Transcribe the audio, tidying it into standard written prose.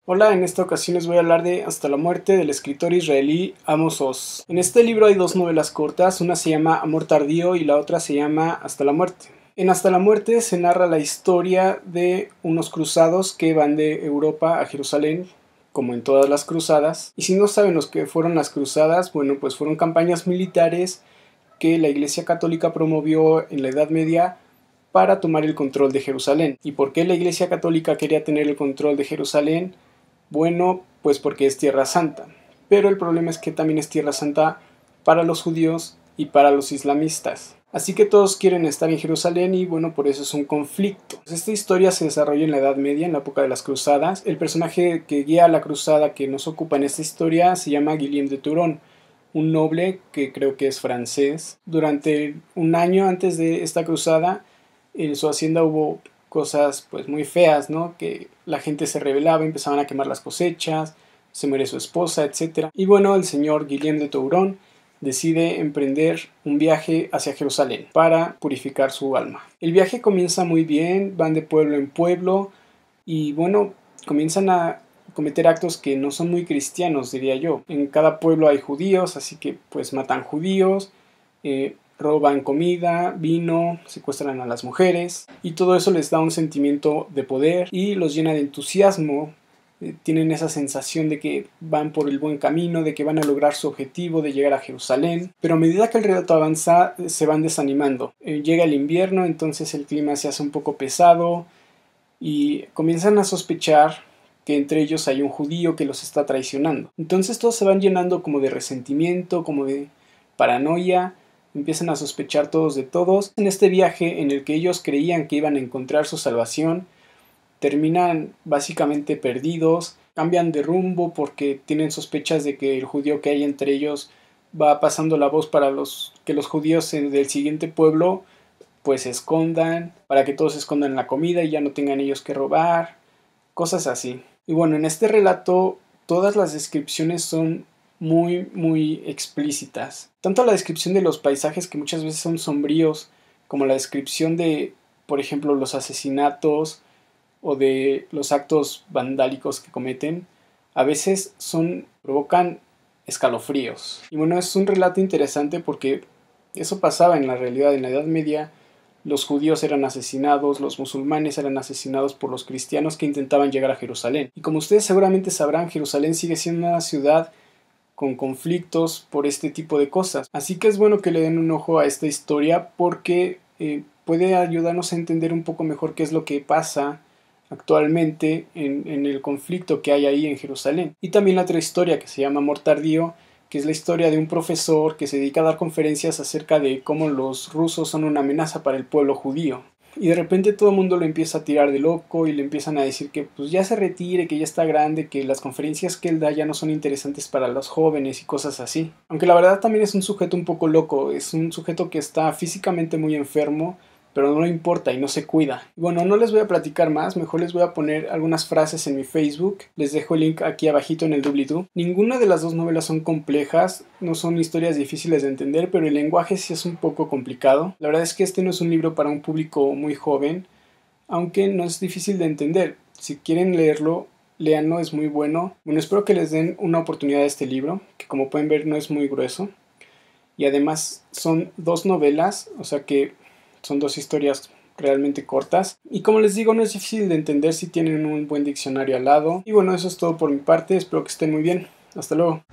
Hola, en esta ocasión les voy a hablar de Hasta la muerte del escritor israelí Amos Oz. En este libro hay dos novelas cortas, una se llama Amor tardío y la otra se llama Hasta la muerte. En Hasta la muerte se narra la historia de unos cruzados que van de Europa a Jerusalén, como en todas las cruzadas. Y si no saben los que fueron las cruzadas, bueno, pues fueron campañas militares que la Iglesia Católica promovió en la Edad Media para tomar el control de Jerusalén. ¿Y por qué la Iglesia Católica quería tener el control de Jerusalén? Bueno, pues porque es Tierra Santa, pero el problema es que también es Tierra Santa para los judíos y para los islamistas. Así que todos quieren estar en Jerusalén y bueno, por eso es un conflicto. Esta historia se desarrolla en la Edad Media, en la época de las cruzadas. El personaje que guía a la cruzada que nos ocupa en esta historia se llama Guillaume de Turón, un noble que creo que es francés. Durante un año antes de esta cruzada, en su hacienda hubo cosas pues muy feas, ¿no? Que la gente se rebelaba, empezaban a quemar las cosechas, se muere su esposa, etc. Y bueno, el señor Guillaume de Touron decide emprender un viaje hacia Jerusalén para purificar su alma. El viaje comienza muy bien, van de pueblo en pueblo y bueno, comienzan a cometer actos que no son muy cristianos, diría yo. En cada pueblo hay judíos, así que pues matan judíos, roban comida, vino, secuestran a las mujeres y todo eso les da un sentimiento de poder y los llena de entusiasmo. Tienen esa sensación de que van por el buen camino, de que van a lograr su objetivo de llegar a Jerusalén, pero a medida que el relato avanza se van desanimando. Llega el invierno, entonces el clima se hace un poco pesado y comienzan a sospechar que entre ellos hay un judío que los está traicionando. Entonces todos se van llenando como de resentimiento, como de paranoia, empiezan a sospechar todos de todos. En este viaje en el que ellos creían que iban a encontrar su salvación, terminan básicamente perdidos, cambian de rumbo porque tienen sospechas de que el judío que hay entre ellos va pasando la voz para que los judíos del siguiente pueblo pues se escondan, para que todos se escondan la comida y ya no tengan ellos que robar, cosas así. Y bueno, en este relato todas las descripciones son muy explícitas. Tanto la descripción de los paisajes, que muchas veces son sombríos, como la descripción de, por ejemplo, los asesinatos o de los actos vandálicos que cometen, a veces provocan escalofríos. Y bueno, es un relato interesante porque eso pasaba en la realidad. En la Edad Media los judíos eran asesinados, los musulmanes eran asesinados por los cristianos que intentaban llegar a Jerusalén. Y como ustedes seguramente sabrán, Jerusalén sigue siendo una ciudad con conflictos por este tipo de cosas. Así que es bueno que le den un ojo a esta historia porque puede ayudarnos a entender un poco mejor qué es lo que pasa actualmente en el conflicto que hay ahí en Jerusalén. Y también la otra historia que se llama Amor tardío, que es la historia de un profesor que se dedica a dar conferencias acerca de cómo los rusos son una amenaza para el pueblo judío. Y de repente todo el mundo lo empieza a tirar de loco y le empiezan a decir que pues ya se retire, que ya está grande, que las conferencias que él da ya no son interesantes para los jóvenes y cosas así. Aunque la verdad también es un sujeto un poco loco, es un sujeto que está físicamente muy enfermo, pero no le importa y no se cuida. Bueno, no les voy a platicar más, mejor les voy a poner algunas frases en mi Facebook. Les dejo el link aquí abajito en el doobly-doo. Ninguna de las dos novelas son complejas, no son historias difíciles de entender, pero el lenguaje sí es un poco complicado. La verdad es que este no es un libro para un público muy joven, aunque no es difícil de entender. Si quieren leerlo, léanlo, es muy bueno. Bueno, espero que les den una oportunidad a este libro, que como pueden ver no es muy grueso. Y además son dos novelas, o sea que son dos historias realmente cortas. Y como les digo, no es difícil de entender si tienen un buen diccionario al lado. Y bueno, eso es todo por mi parte. Espero que estén muy bien. Hasta luego.